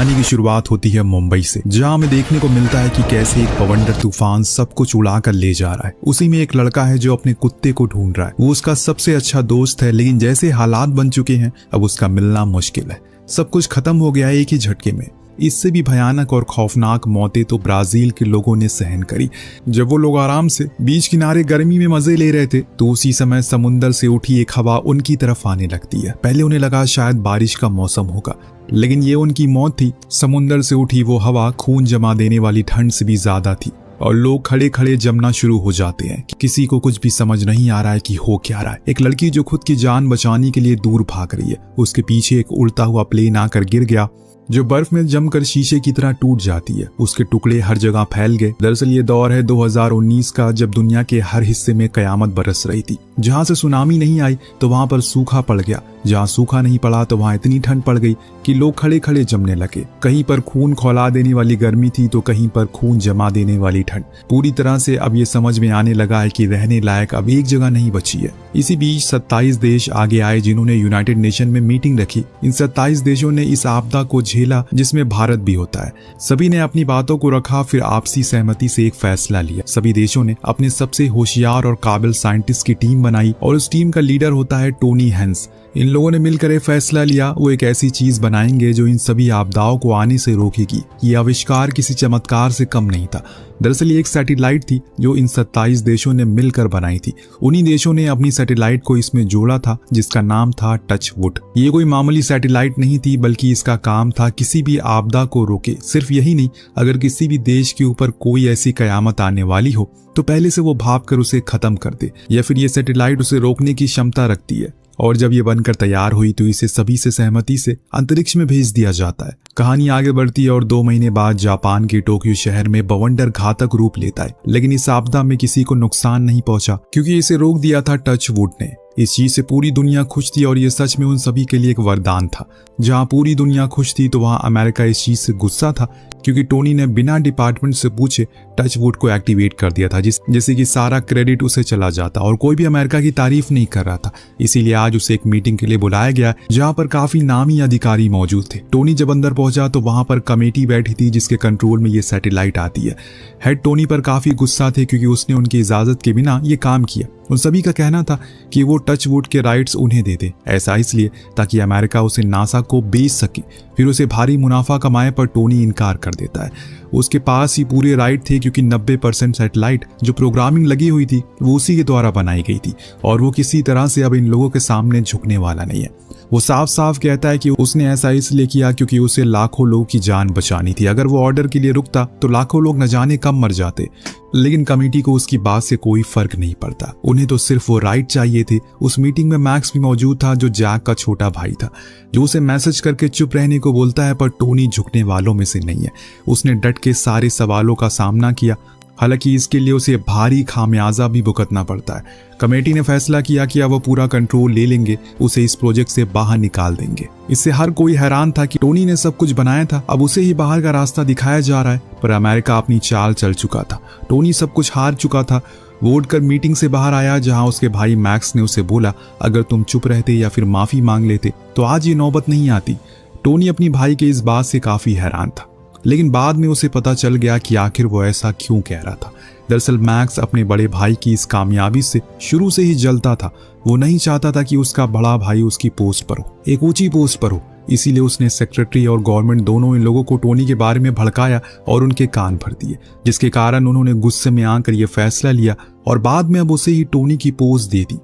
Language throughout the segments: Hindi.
कहानी की शुरुआत होती है मुंबई से, जहां हमें देखने को मिलता है कि कैसे एक बवंडर तूफान सब कुछ उड़ा कर ले जा रहा है। उसी में एक लड़का है जो अपने कुत्ते को ढूंढ रहा है। वो उसका सबसे अच्छा दोस्त है, लेकिन जैसे हालात बन चुके हैं अब उसका मिलना मुश्किल है। सब कुछ खत्म हो गया है एक ही झटके में। इससे भी भयानक और खौफनाक मौतें तो ब्राजील के लोगों ने सहन करी। जब वो लोग आराम से बीच किनारे गर्मी में मजे ले रहे थे तो उसी समय समुंदर से उठी एक हवा उनकी तरफ आने लगती है। पहले उन्हें लगा शायद बारिश का मौसम होगा, लेकिन ये उनकी मौत थी। समुंदर से उठी वो हवा खून जमा देने वाली ठंड से भी ज्यादा थी और लोग खड़े खड़े जमना शुरू हो जाते हैं। किसी को कुछ भी समझ नहीं आ रहा है कि हो क्या रहा है। एक लड़की जो खुद की जान बचाने के लिए दूर भाग रही है, उसके पीछे एक उड़ता हुआ प्लेन आकर गिर गया जो बर्फ में जमकर शीशे की तरह टूट जाती है। उसके टुकड़े हर जगह फैल गए। दरअसल ये दौर है 2019 का, जब दुनिया के हर हिस्से में कयामत बरस रही थी। जहां से सुनामी नहीं आई तो वहां पर सूखा पड़ गया, जहां सूखा नहीं पड़ा तो वहां इतनी ठंड पड़ गई कि लोग खड़े खड़े जमने लगे। कहीं पर खून खौला देने वाली गर्मी थी तो कहीं पर खून जमा देने वाली ठंड। पूरी तरह से अब ये समझ में आने लगा है कि रहने लायक अब एक जगह नहीं बची है। इसी बीच 27 देश आगे आए जिन्होंने यूनाइटेड नेशन में मीटिंग रखी। इन 27 देशों ने इस आपदा को झेला, जिसमें भारत भी होता है। सभी ने अपनी बातों को रखा, फिर आपसी सहमति से एक फैसला लिया। सभी देशों ने अपने सबसे होशियार और काबिल साइंटिस्ट की टीम बनाई और उस टीम का लीडर होता है टोनी हैंस। इन लोगों ने मिलकर एक फैसला लिया, वो एक ऐसी चीज बनाएंगे जो इन सभी आपदाओं को आने से रोकेगी। ये आविष्कार किसी चमत्कार से कम नहीं था। दरअसल ये एक सैटेलाइट थी जो इन 27 देशों ने मिलकर बनाई थी। उन्हीं देशों ने अपनी सैटेलाइट को इसमें जोड़ा था, जिसका नाम था टचवुड। ये कोई मामूली सैटेलाइट नहीं थी, बल्कि इसका काम था किसी भी आपदा को रोके। सिर्फ यही नहीं, अगर किसी भी देश के ऊपर कोई ऐसी कयामत आने वाली हो तो पहले से वो भाप कर उसे खत्म कर दे, या फिर ये सैटेलाइट उसे रोकने की क्षमता रखती है। और जब ये बनकर तैयार हुई तो इसे सभी से सहमति से अंतरिक्ष में भेज दिया जाता है। कहानी आगे बढ़ती है और 2 महीने बाद जापान के टोक्यो शहर में बवंडर घातक रूप लेता है। लेकिन इस आपदा में किसी को नुकसान नहीं पहुंचा, क्योंकि इसे रोक दिया था टचवुड ने। इस चीज से पूरी दुनिया खुश थी और ये सच में उन सभी के लिए एक वरदान था। जहां पूरी दुनिया खुश थी तो वहां अमेरिका इस चीज से गुस्सा था, क्योंकि टोनी ने बिना डिपार्टमेंट से पूछे टचवुड को एक्टिवेट कर दिया था, जैसे कि सारा क्रेडिट उसे चला जाता और कोई भी अमेरिका की तारीफ नहीं कर रहा था। इसीलिए आज उसे एक मीटिंग के लिए बुलाया गया, जहां पर काफी नामी अधिकारी मौजूद थे। टोनी जब अंदर पहुंचा तो वहां पर कमेटी बैठी थी जिसके कंट्रोल में ये सैटेलाइट आती है। हेड टोनी पर काफी गुस्सा थे, क्योंकि उसने उनकी इजाजत के बिना ये काम किया। उन सभी का कहना था कि वो टचवुड के राइट्स उन्हें दे दे, ऐसा इसलिए ताकि अमेरिका उसे नासा को बेच सके, फिर उसे भारी मुनाफा कमाए। पर टोनी इनकार कर देता है। उसके पास ही पूरे राइट थे, क्योंकि 90% सैटेलाइट जो प्रोग्रामिंग लगी हुई थी वो उसी के द्वारा बनाई गई थी और वो किसी तरह से अब इन लोगों के सामने झुकने वाला नहीं है। वो साफ साफ कहता है कि उसने ऐसा इसलिए किया क्योंकि उसे लाखों लोगों की जान बचानी थी। अगर वो ऑर्डर के लिए रुकता तो लाखों लोग न जाने कब मर जाते। लेकिन कमेटी को उसकी बात से कोई फर्क नहीं पड़ता। उन्हें तो सिर्फ वो राइट चाहिए थे। उस मीटिंग में मैक्स भी मौजूद था, जो जैक का छोटा भाई था, जो उसे मैसेज करके चुप रहने को बोलता है। पर टोनी झुकने वालों में से नहीं है। उसने डट के सारे सवालों का सामना किया, हालांकि इसके लिए उसे भारी खामियाजा भी भुगतना पड़ता है। कमेटी ने फैसला किया कि अब वो पूरा कंट्रोल ले लेंगे, उसे इस प्रोजेक्ट से बाहर निकाल देंगे। इससे हर कोई हैरान था कि टोनी ने सब कुछ बनाया था, अब उसे ही बाहर का रास्ता दिखाया जा रहा है। पर अमेरिका अपनी चाल चल चुका था। टोनी सब कुछ हार चुका था। वो उठकर मीटिंग से बाहर आया, जहां उसके भाई मैक्स ने उसे बोला, अगर तुम चुप रहते या फिर माफी मांग लेते तो आज ये नौबत नहीं आती। टोनी अपनी भाई के इस बात से काफी हैरान था, लेकिन बाद में उसे पता चल गया कि आखिर वो ऐसा क्यों कह रहा था। दरअसल मैक्स अपने बड़े भाई की इस कामयाबी से शुरू से ही जलता था। वो नहीं चाहता था कि उसका बड़ा भाई उसकी पोस्ट पर हो, एक ऊंची पोस्ट पर हो। इसीलिए उसने सेक्रेटरी और गवर्नमेंट दोनों इन लोगों को टोनी के बारे में भड़काया और उनके कान भर दिए, जिसके कारण उन्होंने गुस्से में आकर यह फैसला लिया और बाद में अब उसे ही टोनी की पोस्ट दे दी।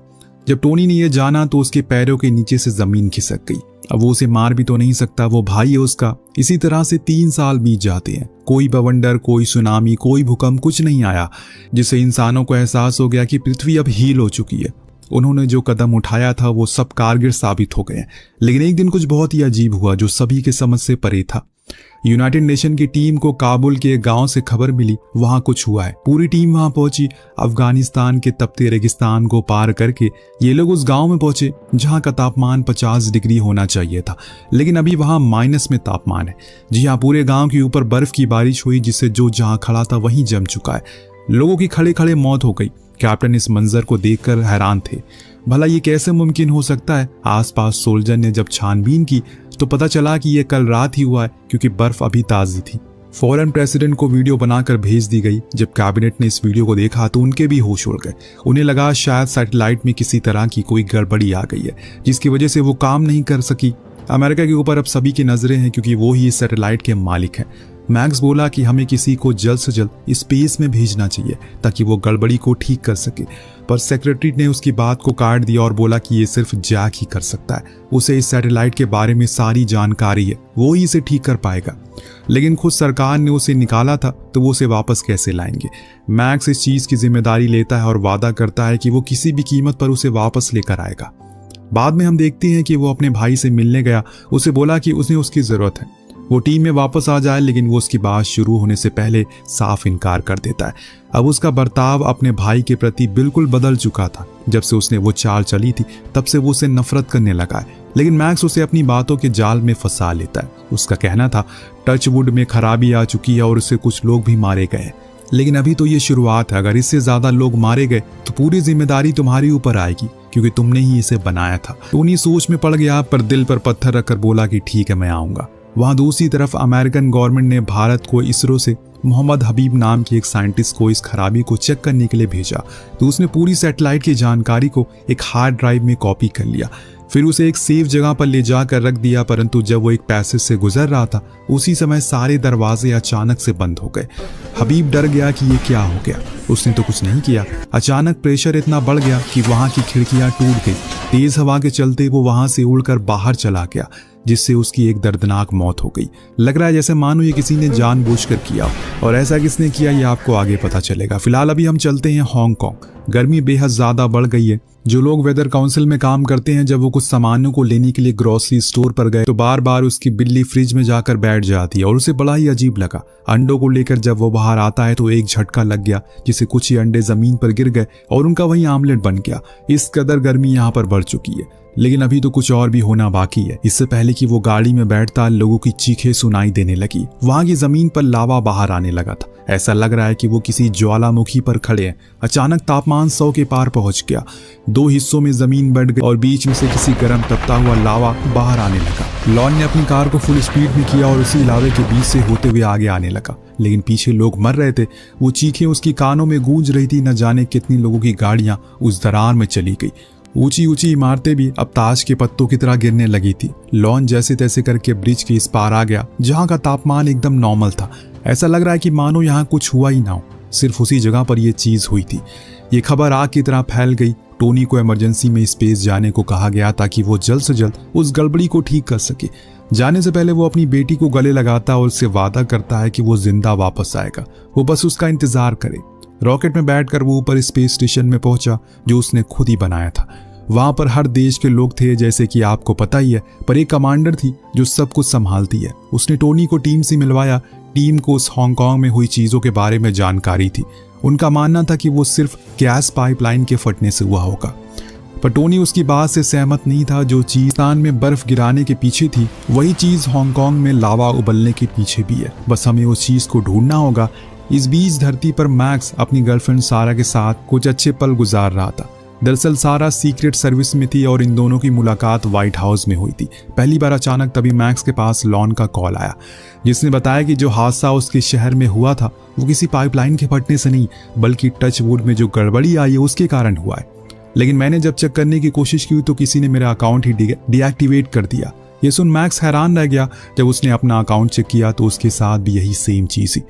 जब टोनी ने यह जाना तो उसके पैरों के नीचे से जमीन खिसक गई। अब वो उसे मार भी तो नहीं सकता, वो भाई है उसका। इसी तरह से 3 साल बीत जाते हैं। कोई बवंडर, कोई सुनामी, कोई भूकंप, कुछ नहीं आया, जिससे इंसानों को एहसास हो गया कि पृथ्वी अब हील हो चुकी है। उन्होंने जो कदम उठाया था वो सब कारगर साबित हो गए। लेकिन एक दिन कुछ बहुत ही अजीब हुआ जो सभी के समझ से परे था। यूनाइटेड नेशन की टीम को काबुल के गांव से खबर मिली, वहां कुछ हुआ है। पूरी टीम वहां पहुंची। अफगानिस्तान के तपते रेगिस्तान को पार करके ये लोग उस गांव में पहुंचे जहां का तापमान 50 डिग्री होना चाहिए था, लेकिन अभी वहां माइनस में तापमान है। जी हाँ, पूरे गांव के ऊपर बर्फ की बारिश हुई, जिससे जो जहां खड़ा था वहीं जम चुका है। लोगों की खड़े खड़े मौत हो गई। कैप्टन इस मंजर को देखकर हैरान थे। भला ये कैसे मुमकिन हो सकता है? आसपास सोल्जर ने जब छानबीन की तो पता चला कि ये कल रात ही हुआ है क्योंकि बर्फ अभी ताज़ी थी। फौरन प्रेसिडेंट को वीडियो बनाकर भेज दी गई। जब कैबिनेट ने इस वीडियो को देखा तो उनके भी होश उड़ गए। उन्हें लगा शायद सैटेलाइट में किसी तरह की कोई गड़बड़ी आ गई है जिसकी वजह से वो काम नहीं कर सकी। अमेरिका के ऊपर अब सभी की नजरें हैं क्योंकि वो ही इस सैटेलाइट के मालिक हैं। मैक्स बोला कि हमें किसी को जल्द से जल्द स्पेस में भेजना चाहिए ताकि वो गड़बड़ी को ठीक कर सके, पर सेक्रेटरी ने उसकी बात को काट दिया और बोला कि ये सिर्फ जैक ही कर सकता है। उसे इस सैटेलाइट के बारे में सारी जानकारी है, वो ही इसे ठीक कर पाएगा। लेकिन खुद सरकार ने उसे निकाला था तो वो उसे वापस कैसे लाएंगे। मैक्स इस चीज की जिम्मेदारी लेता है और वादा करता है कि वो किसी भी कीमत पर उसे वापस लेकर आएगा। बाद में हम देखते हैं कि वो अपने भाई से मिलने गया। उसे बोला कि उसे उसकी जरूरत है, वो टीम में वापस आ जाए, लेकिन वो उसकी बात शुरू होने से पहले साफ इनकार कर देता है। अब उसका बर्ताव अपने भाई के प्रति बिल्कुल बदल चुका था। जब से उसने वो चाल चली थी तब से वो उसे नफरत करने लगा है। लेकिन मैक्स उसे अपनी बातों के जाल में फंसा लेता है। उसका कहना था टचवुड में खराबी आ चुकी है और उससे कुछ लोग भी मारे गए, लेकिन अभी तो ये शुरुआत है। अगर इससे ज्यादा लोग मारे गए तो पूरी जिम्मेदारी तुम्हारी ऊपर आएगी क्योंकि तुमने ही इसे बनाया था। टोनी सोच में पड़ गया, पर दिल पर पत्थर रखकर बोला कि ठीक है, मैं आऊंगा। वहां दूसरी तरफ अमेरिकन गवर्नमेंट ने भारत को इसरो से मोहम्मद हबीब नाम के एक साइंटिस्ट को इस खराबी को चेक करने के लिए भेजा। तो उसने पूरी सैटेलाइट की जानकारी को एक हार्ड ड्राइव में कॉपी कर लिया, फिर उसे एक सेफ जगह पर ले जाकर रख दिया। परंतु जब वो एक पैसेज से गुजर रहा था उसी समय सारे दरवाजे अचानक से बंद हो गए। हबीब डर गया कि ये क्या हो गया। उसने तो कुछ नहीं किया, अचानक प्रेशर इतना बढ़ गया कि वहां की खिड़कियां टूट गई। तेज हवा के चलते वो वहां से उड़कर बाहर चला गया, जिससे उसकी एक दर्दनाक मौत हो गई। लग रहा है जैसे मानो ये किसी ने जानबूझकर किया, और ऐसा किसने किया ये आपको आगे पता चलेगा। फिलहाल अभी हम चलते हैं हांगकांग। गर्मी बेहद ज्यादा बढ़ गई है। जो लोग वेदर काउंसिल में काम करते हैं, जब वो कुछ सामानों को लेने के लिए ग्रोसरी स्टोर पर गए तो बार बार उसकी बिल्ली फ्रिज में जाकर बैठ जाती है और उसे बड़ा ही अजीब लगा। अंडों को लेकर जब वो बाहर आता है तो एक झटका लग गया, जिससे कुछ ही अंडे जमीन पर गिर गए और उनका वही आमलेट बन गया। इस कदर गर्मी यहाँ पर बढ़ चुकी है, लेकिन अभी तो कुछ और भी होना बाकी है। इससे पहले कि वो गाड़ी में बैठता, लोगों की चीखें सुनाई देने लगी। वहां की जमीन पर लावा बाहर आने लगा था। ऐसा लग रहा है कि वो किसी ज्वालामुखी पर खड़े हैं। अचानक तापमान 100 के पार पहुंच गया। 2 हिस्सों में जमीन बढ़ गई और बीच में से किसी गर्म तपता हुआ लावा बाहर आने लगा। लॉन ने अपनी कार को फुल स्पीड में किया और उसी लावे के बीच से होते हुए आगे आने लगा, लेकिन पीछे लोग मर रहे थे। वो चीखें उसकी कानों में गूंज रही थी। न जाने कितनी लोगों की गाड़ियां उस दरार में चली गई। ऊंची ऊंची इमारतें भी अब ताश के पत्तों की तरह गिरने लगी थी। लॉन जैसे तैसे करके ब्रिज के इस पार आ गया, जहां का तापमान एकदम नॉर्मल था। ऐसा लग रहा है कि मानो यहाँ कुछ हुआ ही ना हो, सिर्फ उसी जगह पर यह चीज हुई थी। ये खबर आग की तरह फैल गई। टोनी को इमरजेंसी में स्पेस जाने को कहा गया ताकि वो जल्द से जल्द उस गड़बड़ी को ठीक कर सके। जाने से पहले वो अपनी बेटी को गले लगाता और उससे वादा करता है कि वो जिंदा वापस आएगा, वो बस उसका इंतजार करे। रॉकेट में बैठकर वो ऊपर स्पेस स्टेशन में पहुंचा, जो उसने खुद ही बनाया था। वहां पर हर देश के लोग थे, जैसे कि आपको पता ही है, पर एक कमांडर थी जो सब कुछ संभालती है। उसने टोनी को टीम से मिलवाया। टीम को उस हांगकांग में हुई चीजों के बारे में जानकारी थी। उनका मानना था कि वो सिर्फ गैस पाइपलाइन के फटने से हुआ होगा, पर टोनी उसकी बात से सहमत नहीं था। जो चीज पाकिस्तान में बर्फ गिराने के पीछे थी, वही चीज हांगकांग में लावा उबलने के पीछे भी है। बस हमें उस चीज को ढूंढना होगा। इस बीच धरती पर मैक्स अपनी गर्लफ्रेंड सारा के साथ कुछ अच्छे पल गुजार रहा था। दरअसल सारा सीक्रेट सर्विस में थी और इन दोनों की मुलाकात व्हाइट हाउस में हुई थी। पहली बार अचानक तभी मैक्स के पास लॉन का कॉल आया, जिसने बताया कि जो हादसा उसके शहर में हुआ था वो किसी पाइपलाइन के फटने से नहीं, बल्कि टचवुड में जो गड़बड़ी आई है उसके कारण हुआ है। लेकिन मैंने जब चेक करने की कोशिश की तो किसी ने मेरा अकाउंट ही डीएक्टिवेट कर दिया। ये सुन मैक्स हैरान रह गया। जब उसने अपना अकाउंट चेक किया तो उसके साथ भी यही सेम चीज थी।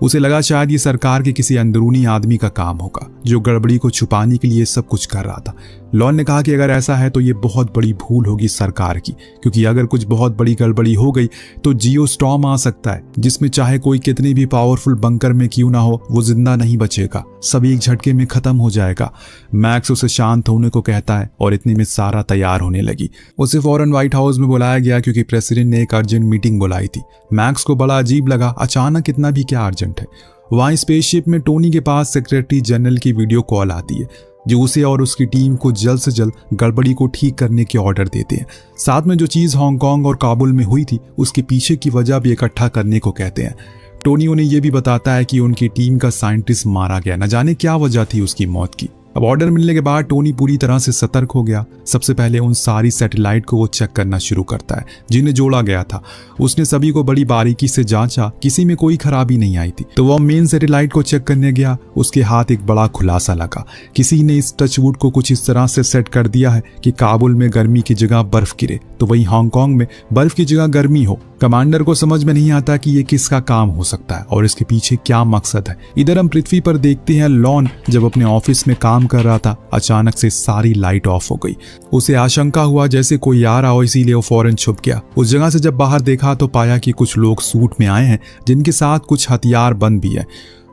उसे लगा शायद ये सरकार के किसी अंदरूनी आदमी का काम होगा, जो गड़बड़ी को छुपाने के लिए सब कुछ कर रहा था। लॉन ने कहा कि अगर ऐसा है तो ये बहुत बड़ी भूल होगी सरकार की, क्योंकि अगर कुछ बहुत बड़ी गड़बड़ी हो गई तो जियो स्टॉर्म आ सकता है, जिसमें चाहे कोई कितनी भी पावरफुल बंकर में क्यों ना हो, वो जिंदा नहीं बचेगा, सब एक झटके में खत्म हो जाएगा। मैक्स उसे शांत होने को कहता है और इतने में सारा तैयार होने लगी। उसे फौरन व्हाइट हाउस में बुलाया गया क्योंकि प्रेसिडेंट ने एक अर्जेंट मीटिंग बुलाई थी। मैक्स को बड़ा अजीब लगा, अचानक इतना भी क्या अर्जेंट है। वहां स्पेसशिप में टोनी के पास सेक्रेटरी जनरल की वीडियो कॉल आती है, जो उसे और उसकी टीम को जल्द से जल्द गड़बड़ी को ठीक करने के ऑर्डर देते हैं। साथ में जो चीज हांगकांग और काबुल में हुई थी उसके पीछे की वजह भी इकट्ठा करने को कहते हैं। टोनी उन्हें यह भी बताता है कि उनकी टीम का साइंटिस्ट मारा गया, न जाने क्या वजह थी उसकी मौत की। अब ऑर्डर मिलने के बाद टोनी पूरी तरह से सतर्क हो गया। सबसे पहले उन सारी सैटेलाइट को वो चेक करना शुरू करता है जिन्हें जोड़ा गया था। उसने सभी को बड़ी बारीकी से जांचा, किसी में कोई खराबी नहीं आई थी। तो वह मेन सैटेलाइट को चेक करने गया। उसके हाथ एक बड़ा खुलासा लगा। किसी ने इस टचवुड को कुछ इस तरह से सेट कर दिया है कि काबुल में गर्मी की जगह बर्फ गिरे तो वहीं हांगकांग में बर्फ की जगह गर्मी हो। कमांडर को समझ में नहीं आता कि ये किसका काम हो सकता है और इसके पीछे क्या मकसद है। इधर हम पृथ्वी पर देखते हैं लॉन जब अपने ऑफिस में काम कर रहा था, अचानक से सारी लाइट ऑफ हो गई। उसे आशंका हुआ जैसे कोई आ रहा हो, इसीलिए वो फौरन छुप गया। उस जगह से जब बाहर देखा तो पाया कि कुछ लोग सूट में आए हैं जिनके साथ कुछ हथियार बंद भी है।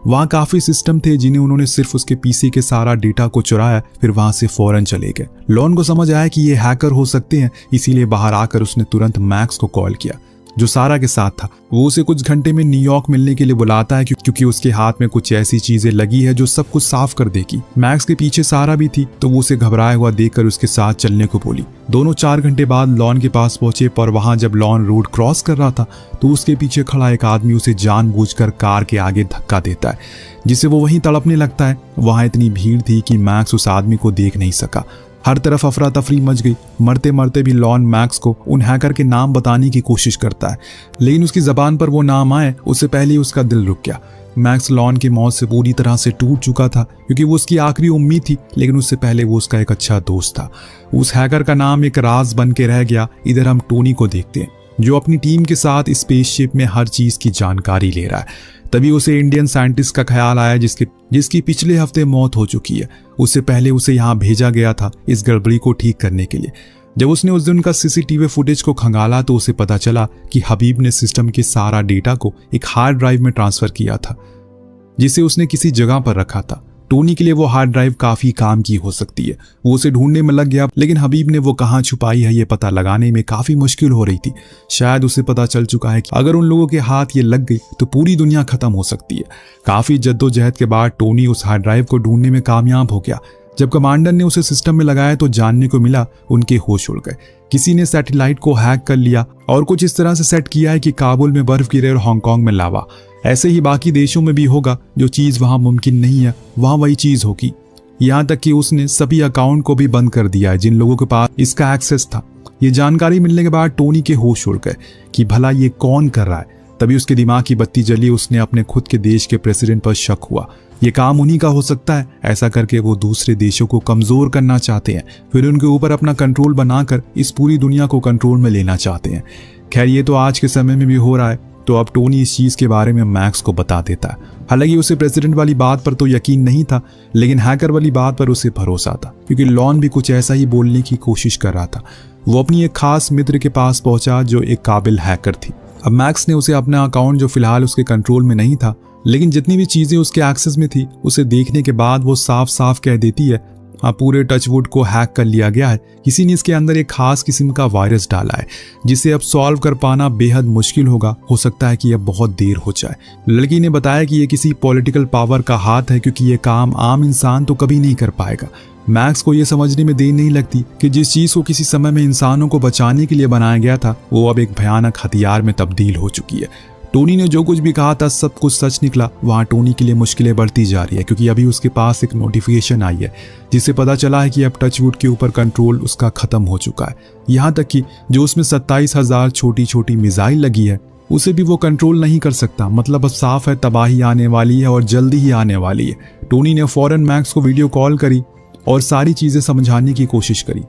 वहाँ काफी सिस्टम थे जिन्हें उन्होंने सिर्फ उसके पीसी के सारा डेटा को चुराया, फिर वहां से फौरन चले गए। लॉन को समझ आया कि ये हैकर हो सकते हैं, इसीलिए बाहर आकर उसने तुरंत मैक्स को कॉल किया जो सारा के साथ था। वो उसे कुछ घंटे में न्यूयॉर्क मिलने के लिए बुलाता है क्योंकि उसके हाथ में कुछ ऐसी चीजें लगी है जो सब कुछ साफ कर देगी। मैक्स के पीछे सारा भी थी तो वो उसे घबराया हुआ देखकर उसके साथ चलने को बोली। दोनों 4 घंटे बाद लॉन के पास पहुंचे, पर वहां जब लॉन रोड क्रॉस कर रहा था तो उसके पीछे खड़ा एक आदमी उसे जानबूझकर कार के आगे धक्का देता है, जिससे वो वहीं तड़पने लगता है। वहां इतनी भीड़ थी कि मैक्स उस आदमी को देख नहीं सका। हर तरफ अफरा तफरी मच गई। मरते मरते भी लॉन मैक्स को उन हैकर के नाम बताने की कोशिश करता है, लेकिन उसकी जबान पर वो नाम आए उससे पहले ही उसका दिल रुक गया। मैक्स लॉन की मौत से पूरी तरह से टूट चुका था क्योंकि वो उसकी आखिरी उम्मीद थी, लेकिन उससे पहले वो उसका एक अच्छा दोस्त था। उस हैकर का नाम एक राज बन के रह गया। इधर हम टोनी को देखते हैं जो अपनी टीम के साथ स्पेसशिप में हर चीज की जानकारी ले रहा है। तभी उसे इंडियन साइंटिस्ट का ख्याल आया जिसकी पिछले हफ्ते मौत हो चुकी है। उससे पहले उसे यहाँ भेजा गया था इस गड़बड़ी को ठीक करने के लिए। जब उसने उस दिन का सीसीटीवी फुटेज को खंगाला तो उसे पता चला कि हबीब ने सिस्टम के सारा डेटा को एक हार्ड ड्राइव में ट्रांसफर किया था जिसे उसने किसी जगह पर रखा था। टोनी के लिए वो हार्ड ड्राइव काफी काम की हो सकती है। वो उसे ढूंढने में लग गया, लेकिन हबीब ने वो कहाँ छुपाई है ये पता लगाने में काफी मुश्किल हो रही थी। शायद उसे पता चल चुका है कि अगर उन लोगों के हाथ ये लग गई तो पूरी दुनिया खत्म हो सकती है। काफी जद्दोजहद के बाद टोनी उस हार्ड ड्राइव को ढूंढने में कामयाब हो गया। जब कमांडर ने उसे सिस्टम में लगाया तो जानने को मिला उनके होश उड़ गए। किसी ने सैटेलाइट को हैक कर लिया और कुछ इस तरह से सेट किया है कि काबुल में बर्फ गिरे और हांगकांग में लावा। ऐसे ही बाकी देशों में भी होगा। जो चीज वहां मुमकिन नहीं है वहां वही चीज होगी। यहाँ तक कि उसने सभी अकाउंट को भी बंद कर दिया है जिन लोगों के पास इसका एक्सेस था। ये जानकारी मिलने के बाद टोनी के होश उड़ गए कि भला ये कौन कर रहा है। तभी उसके दिमाग की बत्ती जली। उसने अपने खुद के देश के प्रेसिडेंट पर शक हुआ। ये काम उन्हीं का हो सकता है। ऐसा करके वो दूसरे देशों को कमजोर करना चाहते हैं, फिर उनके ऊपर अपना कंट्रोल बनाकर इस पूरी दुनिया को कंट्रोल में लेना चाहते हैं। खैर ये तो आज के समय में भी हो रहा है। तो अब टोनी इस चीज के बारे में मैक्स को बता देता है। हालांकि उसे प्रेसिडेंट वाली बात पर तो यकीन नहीं था, लेकिन हैकर वाली बात पर उसे भरोसा था क्योंकि लॉन भी कुछ ऐसा ही बोलने की कोशिश कर रहा था। वो अपनी एक खास मित्र के पास पहुंचा जो एक काबिल हैकर थी। अब मैक्स ने उसे अपना अकाउंट जो फिलहाल उसके कंट्रोल में नहीं था, लेकिन जितनी भी चीजें उसके एक्सेस में थी उसे देखने के बाद वो साफ साफ कह देती है पूरे टचवुड को हैक कर लिया गया है। किसी ने इसके अंदर एक खास किस्म का वायरस डाला है जिसे अब सॉल्व कर पाना बेहद मुश्किल होगा। हो सकता है कि अब बहुत देर हो जाए। लड़की ने बताया कि ये किसी पॉलिटिकल पावर का हाथ है क्योंकि ये काम आम इंसान तो कभी नहीं कर पाएगा। मैक्स को ये समझने में देर नहीं लगती कि जिस चीज को किसी समय में इंसानों को बचाने के लिए बनाया गया था वो अब एक भयानक हथियार में तब्दील हो चुकी है। टोनी ने जो कुछ भी कहा था सब कुछ सच निकला। वहां टोनी के लिए मुश्किलें बढ़ती जा रही है क्योंकि अभी उसके पास एक नोटिफिकेशन आई है जिससे पता चला है कि अब टचवुड के ऊपर कंट्रोल उसका खत्म हो चुका है। यहाँ तक कि जो उसमें 27,000 छोटी छोटी मिसाइल लगी है उसे भी वो कंट्रोल नहीं कर सकता। मतलब अब साफ है तबाही आने वाली है और जल्दी ही आने वाली है। टोनी ने फौरन मैक्स को वीडियो कॉल करी और सारी चीजें समझाने की कोशिश करी।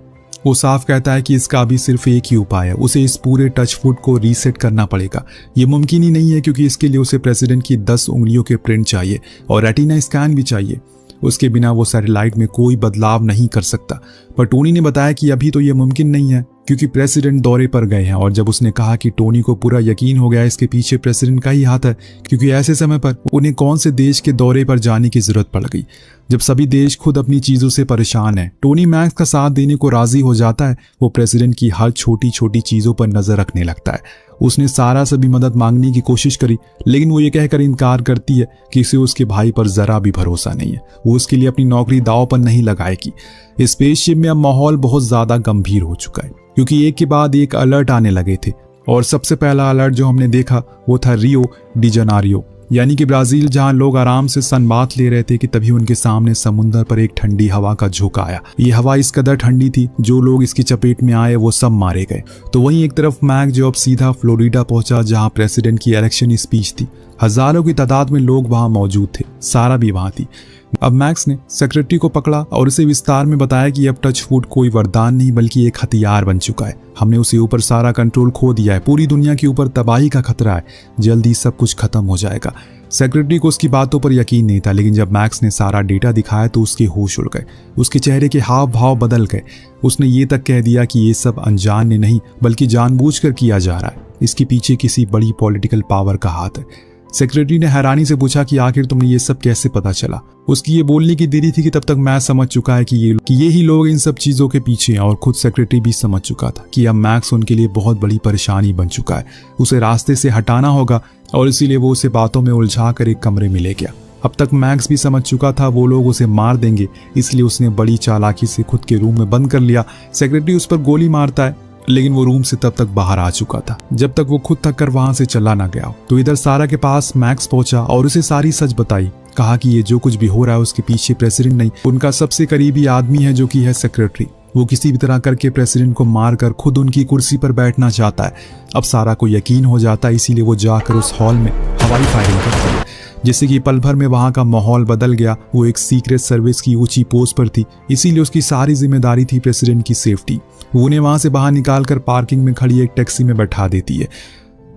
वो साफ कहता है कि इसका अभी सिर्फ एक ही उपाय है, उसे इस पूरे टचवुड को रीसेट करना पड़ेगा। ये मुमकिन ही नहीं है क्योंकि इसके लिए उसे प्रेसिडेंट की 10 उंगलियों के प्रिंट चाहिए और रेटिना स्कैन भी चाहिए। उसके बिना वो सैटेलाइट में कोई बदलाव नहीं कर सकता। पर टोनी ने बताया कि अभी तो ये मुमकिन नहीं है क्योंकि प्रेसिडेंट दौरे पर गए हैं। और जब उसने कहा कि टोनी को पूरा यकीन हो गया इसके पीछे प्रेसिडेंट का ही हाथ है क्योंकि ऐसे समय पर उन्हें कौन से देश के दौरे पर जाने की जरूरत पड़ गई जब सभी देश खुद अपनी चीजों से परेशान है। टोनी मैक्स का साथ देने को राजी हो जाता है। वो प्रेसिडेंट की हर छोटी छोटी चीजों पर नजर रखने लगता है। उसने सारा से भी मदद मांगने की कोशिश करी, लेकिन वो ये कहकर इनकार करती है कि उसे उसके भाई पर जरा भी भरोसा नहीं है। वो उसके लिए अपनी नौकरी दांव पर नहीं लगाएगी। स्पेसशिप में अब माहौल बहुत ज्यादा गंभीर हो चुका है क्योंकि एक के बाद एक अलर्ट आने लगे थे और सबसे पहला अलर्ट जो हमने देखा वो था रियो डी जनेरियो यानी कि ब्राजील, जहां लोग आराम से सनबाथ ले रहे थे कि तभी उनके सामने समुद्र पर एक ठंडी हवा का झोंका आया। ये हवा इस कदर ठंडी थी, जो लोग इसकी चपेट में आए वो सब मारे गए। तो वहीं एक तरफ मैक जो अब सीधा फ्लोरिडा पहुंचा, जहां प्रेसिडेंट की इलेक्शन स्पीच थी। हजारों की तादाद में लोग वहां मौजूद थे, सारा भी वहां थी। अब मैक्स ने सेक्रेटरी को पकड़ा और उसे विस्तार में बताया कि अब टच वुड कोई वरदान नहीं बल्कि एक हथियार बन चुका है। हमने उसे ऊपर सारा कंट्रोल खो दिया है, पूरी दुनिया के ऊपर तबाही का खतरा है, जल्दी सब कुछ खत्म हो जाएगा। सेक्रेटरी को उसकी बातों पर यकीन नहीं था, लेकिन जब मैक्स ने सारा डेटा दिखाया तो उसके होश उड़ गए, उसके चेहरे के हाव भाव बदल गए। उसने ये तक कह दिया कि ये सब अनजान ने नहीं बल्कि जानबूझकर किया जा रहा है, इसके पीछे किसी बड़ी पॉलिटिकल पावर का हाथ है। सेक्रेटरी ने हैरानी से पूछा कि आखिर तुम्हें ये सब कैसे पता चला। उसकी ये बोलने की देरी थी कि तब तक मैं समझ चुका है कि ये ही लोग इन सब चीजों के पीछे हैं, और खुद सेक्रेटरी भी समझ चुका था कि अब मैक्स उनके लिए बहुत बड़ी परेशानी बन चुका है। उसे रास्ते से हटाना होगा और इसीलिए वो उसे बातों में उलझा कर एक कमरे में ले गया। अब तक मैक्स भी समझ चुका था वो लोग उसे मार देंगे, इसलिए उसने बड़ी चालाकी से खुद के रूम में बंद कर लिया। सेक्रेटरी उस पर गोली मारता है, लेकिन वो रूम से तब तक बाहर आ चुका था, जब तक वो खुद थक कर वहां से चला ना गया। तो इधर सारा के पास मैक्स पहुंचा और उसे सारी सच बताई। कहा कि ये जो कुछ भी हो रहा है उसके पीछे प्रेसिडेंट नहीं, उनका सबसे करीबी आदमी है, जो कि है सेक्रेटरी। वो किसी भी तरह करके प्रेसिडेंट को मारकर खुद उनकी कुर्सी पर बैठना चाहता है। अब सारा को यकीन हो जाता है, इसीलिए वो जाकर उस हॉल में हवाई फायरिंग करती है, जिससे कि पल भर में वहां का माहौल बदल गया। वो एक सीक्रेट सर्विस की ऊंची पोस्ट पर थी, इसीलिए उसकी सारी जिम्मेदारी थी प्रेसिडेंट की सेफ्टी। वो उन्हें वहां से बाहर निकालकर पार्किंग में खड़ी एक टैक्सी में बैठा देती है।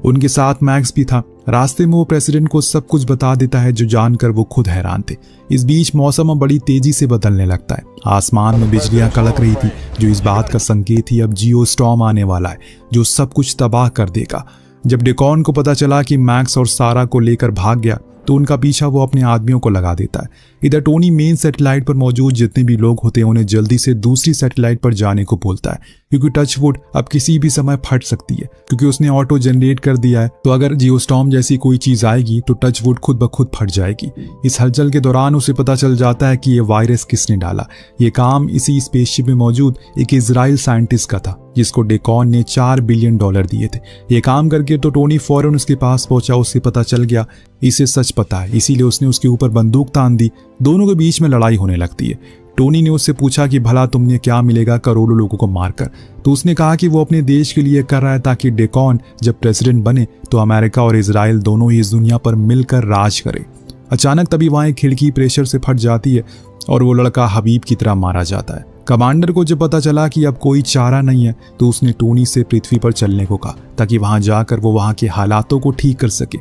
उनके साथ मैक्स भी था। रास्ते में वो प्रेसिडेंट को सब कुछ बता देता है, जो जानकर वो खुद हैरान थे। इस बीच मौसम अब बड़ी तेजी से बदलने लगता है। आसमान में बिजलियां कड़क रही थी, जो इस बात का संकेत थी अब जियो स्टॉर्म आने वाला है, जो सब कुछ तबाह कर देगा। जब डेकॉन को पता चला कि मैक्स और सारा को लेकर भाग गया, तो उनका पीछा वो अपने आदमियों को लगा देता है। इधर टोनी मेन सैटेलाइट पर मौजूद जितने भी लोग होते हैं उन्हें जल्दी से दूसरी सैटेलाइट पर जाने को बोलता है, क्योंकि टचवुड अब किसी भी समय फट सकती है, क्योंकि उसने ऑटो जनरेट कर दिया है। तो अगर जियोस्टॉर्म जैसी कोई चीज आएगी तो टचवुड खुद ब खुद फट जाएगी। इस हलचल के दौरान उसे पता चल जाता है कि ये वायरस किसने डाला। ये काम इसी स्पेसशिप में मौजूद एक इजराइल साइंटिस्ट का था, जिसको डेकॉन ने $4 बिलियन दिए थे। ये काम करके तो टोनी फौरन उसके पास पहुंचा। उससे पता चल गया इसे सच पता है, इसीलिए उसने उसके ऊपर बंदूक तान दी। दोनों के बीच में लड़ाई होने लगती है। टोनी ने उससे पूछा कि भला तुमने क्या मिलेगा करोड़ों लोगों को मारकर। तो उसने कहा कि वो अपने देश के लिए कर रहा है, ताकि डेकॉन जब प्रेसिडेंट बने तो अमेरिका और इजराइल दोनों ही इस दुनिया पर मिलकर राज करे। अचानक तभी वहां एक खिड़की प्रेशर से फट जाती है और वो लड़का हबीब की तरह मारा जाता है। कमांडर को जब पता चला कि अब कोई चारा नहीं है, तो उसने टोनी से पृथ्वी पर चलने को कहा, ताकि वहां जाकर वो वहां के हालातों को ठीक कर सके।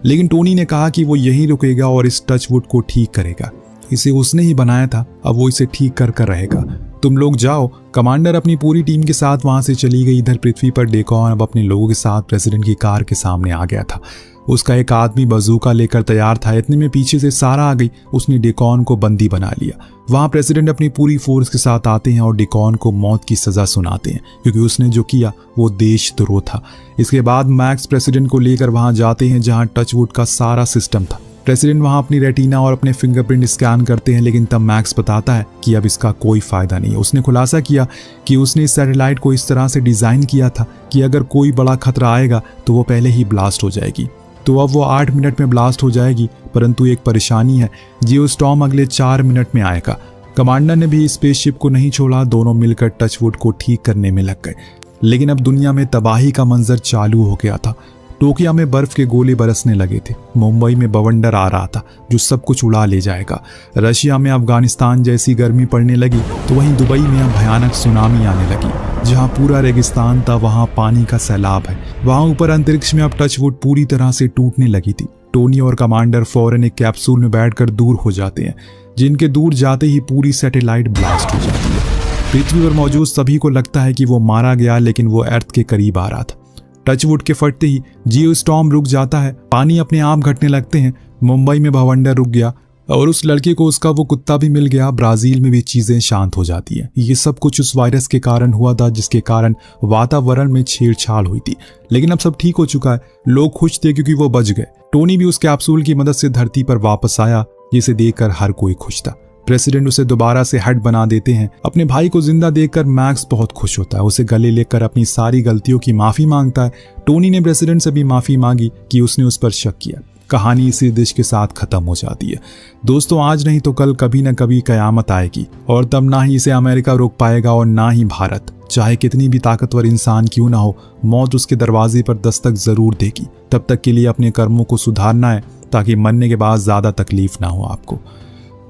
लेकिन टोनी ने कहा कि वो यहीं रुकेगा और इस टचवुड को ठीक करेगा। इसे उसने ही बनाया था, अब वो इसे ठीक कर रहेगा। तुम लोग जाओ। कमांडर अपनी पूरी टीम के साथ वहां से चली गई। इधर पृथ्वी पर डेकॉन अब अपने लोगों के साथ प्रेसिडेंट की कार के सामने आ गया था। उसका एक आदमी बंदूक लेकर तैयार था। इतने में पीछे से सारा आ गई। उसने डेकॉन को बंदी बना लिया। वहां प्रेसिडेंट अपनी पूरी फोर्स के साथ आते हैं और डेकॉन को मौत की सजा सुनाते हैं, क्योंकि उसने जो किया वो देशद्रोह था। इसके बाद मैक्स प्रेसिडेंट को लेकर वहां जाते हैं, जहां टचवुड का सारा सिस्टम था। प्रेसिडेंट वहां अपनी रेटिना और अपने फिंगरप्रिंट स्कैन करते हैं, लेकिन तब मैक्स बताता है कि अब इसका कोई फायदा नहीं है। उसने खुलासा किया कि उसने इस सैटेलाइट को इस तरह से डिजाइन किया था कि अगर कोई बड़ा खतरा आएगा तो वो पहले ही ब्लास्ट हो जाएगी। तो अब वो 8 मिनट में ब्लास्ट हो जाएगी, परंतु एक परेशानी है, जियोस्टॉर्म अगले 4 मिनट में आएगा। कमांडर ने भी स्पेसशिप को नहीं छोड़ा। दोनों मिलकर टचवुड को ठीक करने में लग गए। लेकिन अब दुनिया में तबाही का मंजर चालू हो गया था। टोक्यो में बर्फ के गोले बरसने लगे थे। मुंबई में बवंडर आ रहा था, जो सब कुछ उड़ा ले जाएगा। रशिया में अफगानिस्तान जैसी गर्मी पड़ने लगी, तो वहीं दुबई में अब भयानक सुनामी आने लगी। जहां पूरा रेगिस्तान था, वहां पानी का सैलाब है। वहां ऊपर अंतरिक्ष में अब टचवुड पूरी तरह से टूटने लगी थी। टोनी और कमांडर फौरन एक कैप्सूल में बैठकर दूर हो जाते हैं, जिनके दूर जाते ही पूरी सैटेलाइट ब्लास्ट हो जाती है। पृथ्वी पर मौजूद सभी को लगता है कि वो मारा गया, लेकिन वो अर्थ के करीब आ रहा था। टचवुड के फटते ही जियोस्टॉर्म रुक जाता है। पानी अपने आप घटने लगते हैं। मुंबई में भवंडर रुक गया और उस लड़के को उसका वो कुत्ता भी मिल गया। ब्राजील में भी चीजें शांत हो जाती हैं। ये सब कुछ उस वायरस के कारण हुआ था, जिसके कारण वातावरण में छेड़छाड़ हुई थी। लेकिन अब सब ठीक हो चुका है। लोग खुश थे क्योंकि वो बच गए। टोनी भी उस कैप्सूल की मदद से धरती पर वापस आया, जिसे देखकर हर कोई खुश था। प्रेसिडेंट उसे दोबारा से हेड बना देते हैं। अपने भाई को जिंदा देखकर मैक्स बहुत खुश होता है। उसे गले लेकर अपनी सारी गलतियों की माफी मांगता है। टोनी ने प्रेसिडेंट से भी माफी मांगी कि उसने उस पर शक किया। कहानी इसी दिश के साथ खत्म हो जाती है। दोस्तों, आज नहीं तो कल कभी न कभी कयामत आएगी और तब ना ही इसे अमेरिका रोक पाएगा और ना ही भारत। चाहे कितनी भी ताकतवर इंसान क्यों ना हो, मौत उसके दरवाजे पर दस्तक जरूर देगी। तब तक के लिए अपने कर्मों को सुधारना है ताकि मरने के बाद ज्यादा तकलीफ ना हो आपको।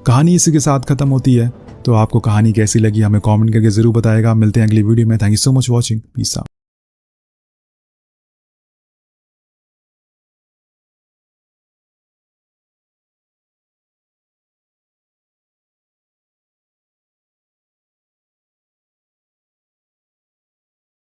कहानी इसी के साथ खत्म होती है। तो आपको कहानी कैसी लगी हमें कमेंट करके जरूर बताएगा। मिलते हैं अगली वीडियो में। Thank you so much watching. Peace out.